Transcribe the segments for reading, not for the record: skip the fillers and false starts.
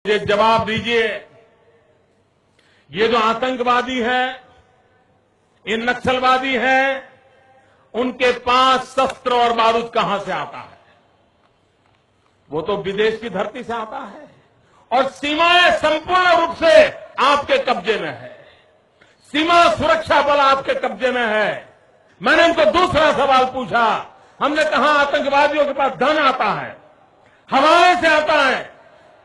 ये जवाब दीजिए, ये जो आतंकवादी हैं, ये नक्सलवादी हैं, उनके पास शस्त्र और बारूद कहां से आता है? वो तो विदेश की धरती से आता है और सीमाएं संपूर्ण रूप से आपके कब्जे में है। सीमा सुरक्षा बल आपके कब्जे में है। मैंने उनको दूसरा सवाल पूछा, हमने कहा आतंकवादियों के पास धन आता है, हवाले से आता है,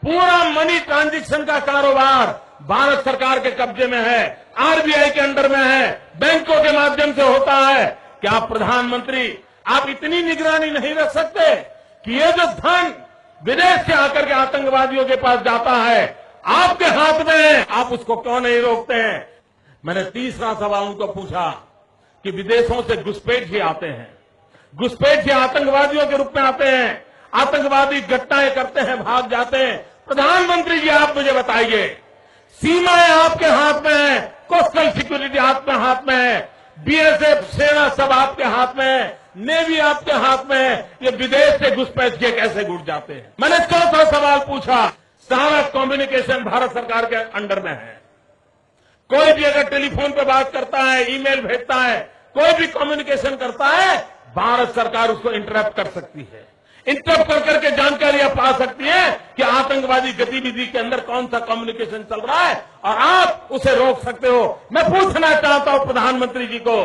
पूरा मनी ट्रांजैक्शन का कारोबार भारत सरकार के कब्जे में है, आरबीआई के अंडर में है, बैंकों के माध्यम से होता है। क्या प्रधानमंत्री आप इतनी निगरानी नहीं रख सकते कि ये जो धन विदेश से आकर के आतंकवादियों के पास जाता है आपके हाथ में है, आप उसको क्यों नहीं रोकते हैं? मैंने तीसरा सवाल उनको पूछा कि विदेशों से घुसपैठ आते हैं, घुसपैठ आतंकवादियों के रूप में आते हैं, आतंकवादी घटनाएं करते हैं, भाग जाते हैं। प्रधानमंत्री जी आप मुझे बताइए, सीमाएं आपके हाथ में है, कोस्टल सिक्योरिटी आपके हाथ में है, बीएसएफ सेना सब आपके हाथ में है, नेवी आपके हाथ में है, ये विदेश से घुसपैठ के कैसे घुस जाते हैं? मैंने चौथा सवाल पूछा, सारा कम्युनिकेशन भारत सरकार के अंडर में है। कोई भी अगर टेलीफोन पे बात करता है, ईमेल भेजता है, कोई भी कम्युनिकेशन करता है, भारत सरकार उसको इंटरप्ट कर सकती है। इंटरप्ट कर करके जानकारियां पा सकती है कि आतंकवादी गतिविधि के अंदर कौन सा कम्युनिकेशन चल रहा है और आप उसे रोक सकते हो। मैं पूछना चाहता हूं प्रधानमंत्री जी को,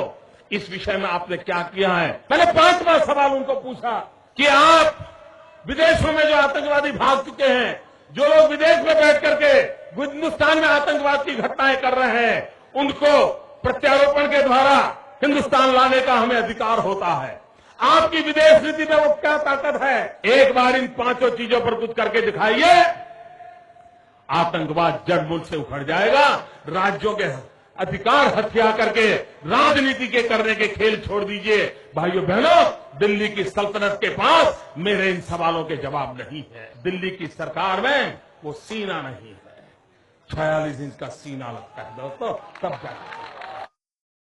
इस विषय में आपने क्या किया है? मैंने पांचवा सवाल उनको पूछा कि आप विदेशों में जो आतंकवादी भाग चुके हैं, जो लोग विदेश में बैठ करके हिंदुस्तान में आतंकवाद की घटनाएं कर रहे हैं, उनको प्रत्यारोपण के द्वारा हिंदुस्तान लाने का हमें अधिकार होता है। आपकी विदेश नीति में वो क्या ताकत है? एक बार इन पांचों चीजों पर कुछ करके दिखाइए, आतंकवाद जड़मूल से उखड़ जाएगा। राज्यों के अधिकार हत्या करके राजनीति के करने के खेल छोड़ दीजिए। भाइयों बहनों, दिल्ली की सल्तनत के पास मेरे इन सवालों के जवाब नहीं है। दिल्ली की सरकार में वो सीना नहीं है, 46 इंच का सीना लगता है दोस्तों, तब जाकर